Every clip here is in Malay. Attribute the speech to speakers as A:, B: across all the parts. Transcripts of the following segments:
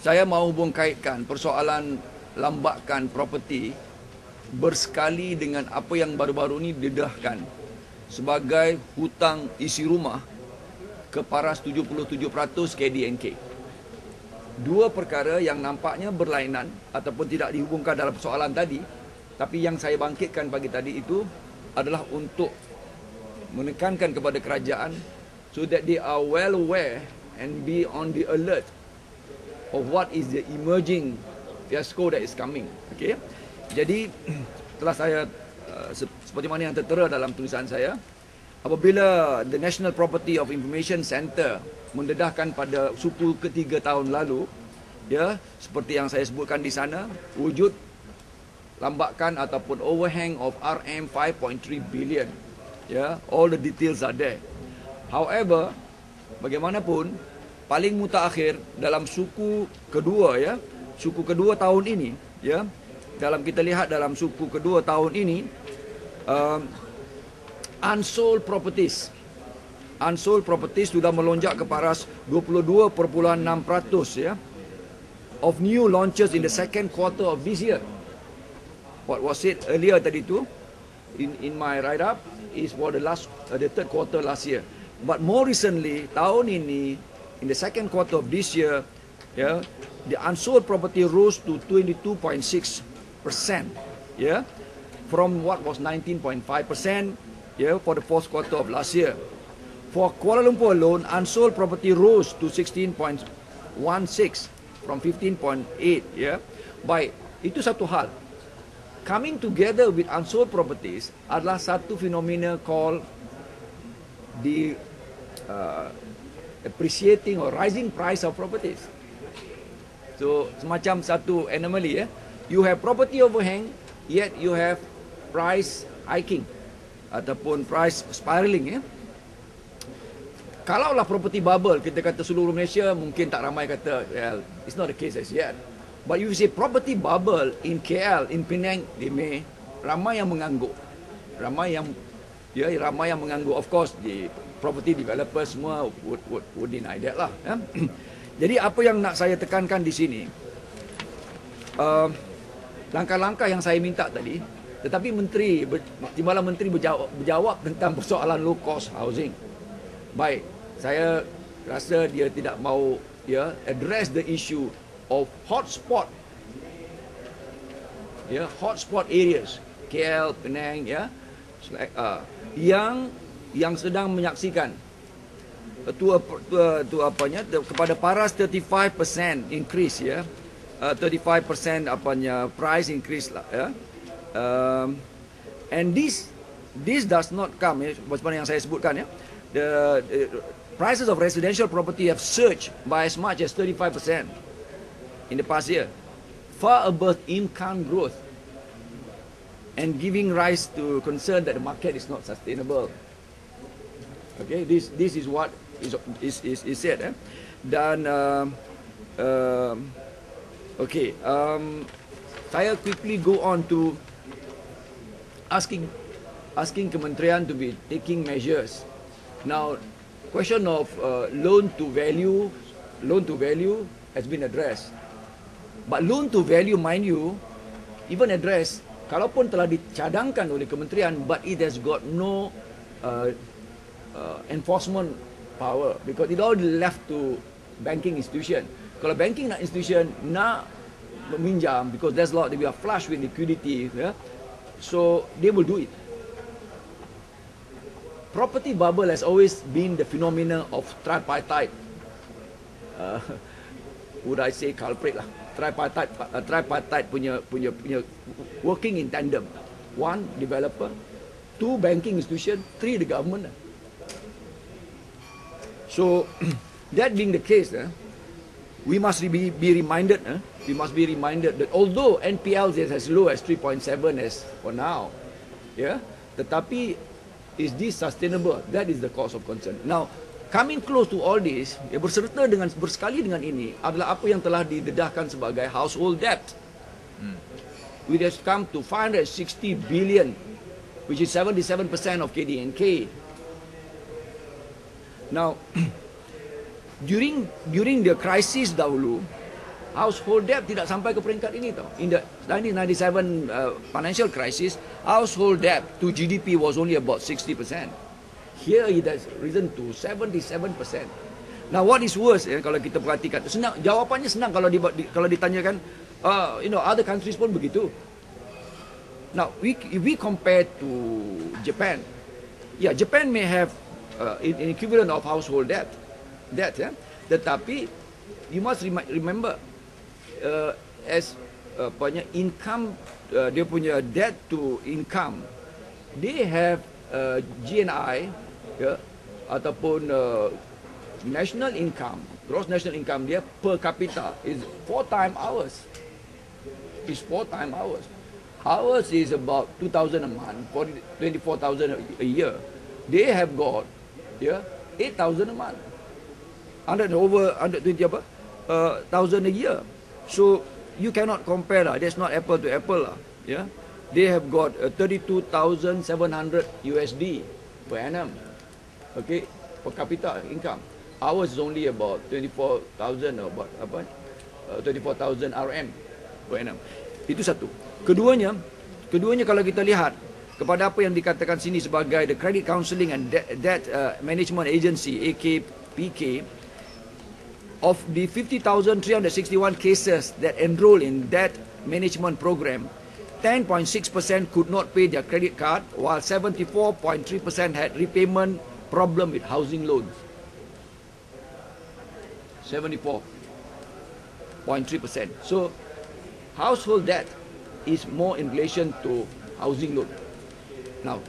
A: saya mau hubung kaitkan persoalan lambakan properti bersekali dengan apa yang baru-baru ini didedahkan sebagai hutang isi rumah ke paras 77% KDNK. Dua perkara yang nampaknya berlainan ataupun tidak dihubungkan dalam persoalan tadi, tapi yang saya bangkitkan pagi tadi itu adalah untuk menekankan kepada kerajaan so that they are well aware and be on the alert of what is the emerging fiasco that is coming. Okay? Jadi telah saya seperti mana yang tertera dalam tulisan saya, apabila the National Property of Information Centre mendedahkan pada suku ketiga tahun lalu, ya, seperti yang saya sebutkan di sana, wujud lambakan ataupun overhang of RM 5.3 billion. Ya, all the details are there. However, bagaimanapun, paling mutakhir dalam suku kedua, ya, suku kedua tahun ini, ya, dalam kita lihat dalam suku kedua tahun ini, unsold properties sudah melonjak ke paras 22.6%, ya, of new launches in the second quarter of this year. What was said earlier tadi tu in my write up is for the third quarter last year. But more recently, tahun ini, in the second quarter of this year, yeah, the unsold property rose to 22.6%, yeah, from what was 19.5%, yeah, for the fourth quarter of last year. For Kuala Lumpur alone, unsold property rose to 16.16 from 15.8, yeah. Baik, itu satu hal. Coming together with unsold properties adalah satu fenomena called the appreciating or rising price of properties. So semacam satu anomaly, ya. You have property overhang, yet you have price hiking ataupun price spiraling, ya. Kalaulah property bubble, kita kata seluruh Malaysia, mungkin tak ramai kata, well, it's not the case as yet. But if you say property bubble in KL, in Penang, ramai yang mengangguk. Ramai yang mengangguk. Of course, the property developers semua would deny that lah. Ya. Jadi apa yang nak saya tekankan di sini, langkah-langkah yang saya minta tadi, tetapi Timbalan Menteri berjawab tentang persoalan low cost housing. Baik, saya rasa dia tidak mahu, ya, address the issue of hotspot areas, KL, Penang, ya, yang sedang menyaksikan kepada paras 35% increase, ya, 35% price increase lah, ya. And this does not come, ya, seperti yang saya sebutkan, ya, the prices of residential property have surged by as much as 35% in the past year, far above income growth, and giving rise to concern that the market is not sustainable. Okay, this is what is said. Dan okay, saya quickly go on to asking Kementerian to be taking measures. Now, question of loan to value has been addressed. But loan to value, mind you, even addressed, kalaupun telah dicadangkan oleh kementerian, but it has got no enforcement power because it all left to banking institution. Kalau banking institution nak meminjam, because there's a lot, we are flush with liquidity, yeah? So they will do it. Property bubble has always been the phenomena of tripartite, would I say culprit lah. Tripartite punya working in tandem. One, developer. Two, banking institution. Three, the government. So, that being the case, we must be reminded. We must be reminded that although NPL is as low as 3.7 as for now, yeah, tetapi is this sustainable? That is the cause of concern. Now, coming close to all this, bersekali dengan ini adalah apa yang telah didedahkan sebagai household debt. Which has come to 560 billion, which is 77% of KDNK. Now, during the crisis dahulu, household debt tidak sampai ke peringkat ini tau. In the 1997 financial crisis, household debt to GDP was only about 60%. Here it has risen to 77%. Now what is worse, kalau kita perhatikan, senang, jawapannya senang kalau ditanyakan, other countries pun begitu. Now if we compare to Japan, Japan may have an equivalent of household debt, tetapi you must remember, as income, dia punya debt to income, they have GNI, ataupun national income, gross national income dia per capita is 4 times ours. Ours is about 2,000 a month, 24,000 a year. They have got 8,000 a month, 120 thousand a year. So you cannot compare lah. That's not apple to apple lah. They have got 32,700 USD per annum, okay, per capita income. Ours is only about 24,000 or about 24,000 RM per annum. Itu satu. Keduanya kalau kita lihat kepada apa yang dikatakan sini sebagai the Credit Counselling and Debt Management Agency, AKPK, of the 50,361 cases that enroll in debt management program, 10.6% could not pay their credit card, while 74.3% had repayment problem with housing loans. 74.3%. So household debt is more in relation to housing loan. Now,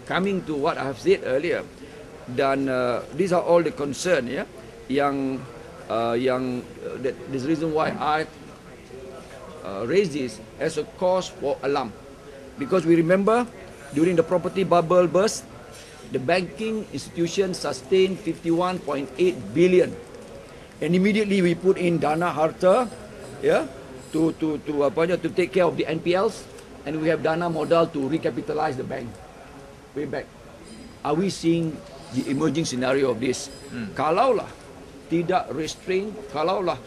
A: coming to what I have said earlier, dan these are all the concern, yang this reason why I raise this as a cause for alarm, because we remember during the property bubble burst, the banking institution sustained 51.8 billion, and immediately we put in Dana Harta, to take care of the NPLs, and we have Dana Modal to recapitalize the bank way back. Are we seeing the emerging scenario of this? Kalaulah tidak restrain, kalaulah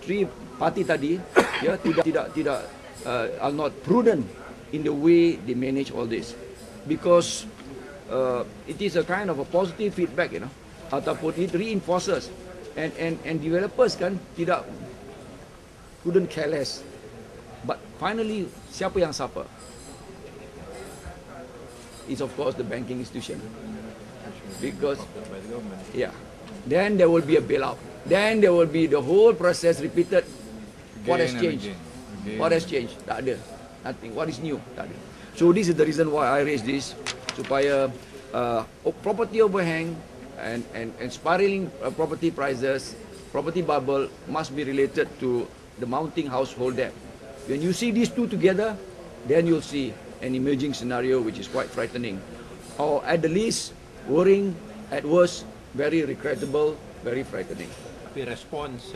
A: three party tadi tidak are not prudent in the way they manage all this, because it is a kind of a positive feedback, ataupun it reinforces, and developers kan couldn't care less. But finally, siapa yang suffer? Is of course the banking institution, because then there will be a bailout. Then there will be the whole process repeated. What has changed? What has changed? Tak ada. Nothing. What is new? Tak ada. So this is the reason why I raise this, supaya property overhang and spiraling property prices, property bubble must be related to the mounting household debt. When you see these two together, then you'll see an emerging scenario which is quite frightening, or at the least worrying, at worst very regrettable, very frightening.
B: Tapi respons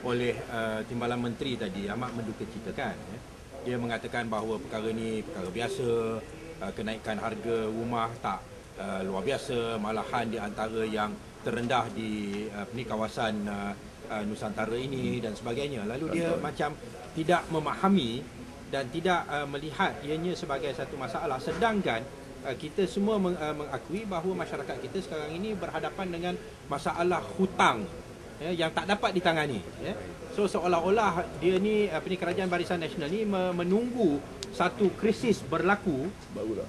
B: oleh Timbalan Menteri tadi amat mendukacitakan. Dia mengatakan bahawa perkara ni perkara biasa, kenaikan harga rumah tak luar biasa, malahan di antara yang terendah di kawasan Nusantara ini dan sebagainya. Lalu dia macam tidak memahami dan tidak melihat ianya sebagai satu masalah, sedangkan kita semua mengakui bahawa masyarakat kita sekarang ini berhadapan dengan masalah hutang yang tak dapat ditangani. So seolah-olah dia ni Kerajaan Barisan Nasional ni menunggu satu krisis berlaku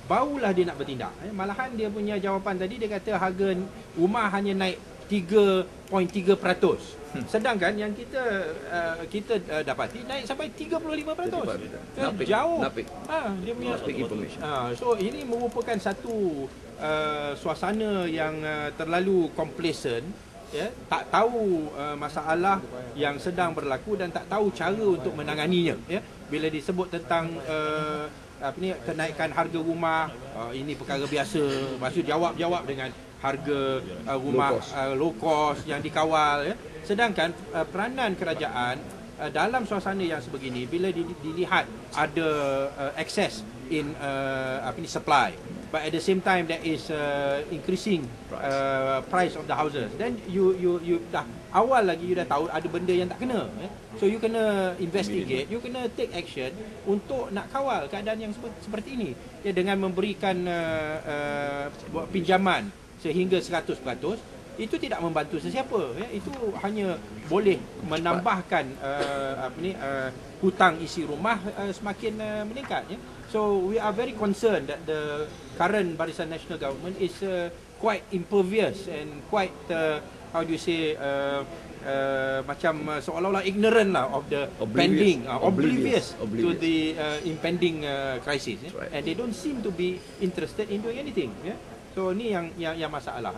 B: barulah dia nak bertindak. Malahan dia punya jawapan tadi, dia kata harga rumah hanya naik 3.3%. Sedangkan yang kita dapati naik sampai 35%. Jauh. Dia punya so ini merupakan satu suasana yang terlalu complacent, tak tahu masalah yang sedang berlaku dan tak tahu cara untuk menanganinya. Bila disebut tentang kenaikan harga rumah, ini perkara biasa, maksud jawab dengan harga rumah low cost yang dikawal. Sedangkan peranan kerajaan dalam suasana yang sebegini, bila dilihat ada excess in supply, but at the same time there is increasing price of the houses. Then you dah awal lagi you dah tahu ada benda yang tak kena. So you kena investigate, you kena take action untuk nak kawal keadaan yang seperti ini. Dengan memberikan pinjaman sehingga 100%, itu tidak membantu sesiapa. Itu hanya boleh menambahkan hutang isi rumah semakin meningkat. So we are very concerned that the current Barisan Nasional government is quite impervious and quite how do you say macam seolah-olah ignorant lah of the oblivious to the impending crisis.
A: Right.
B: And they don't seem to be interested in doing anything. So ni yang masalah.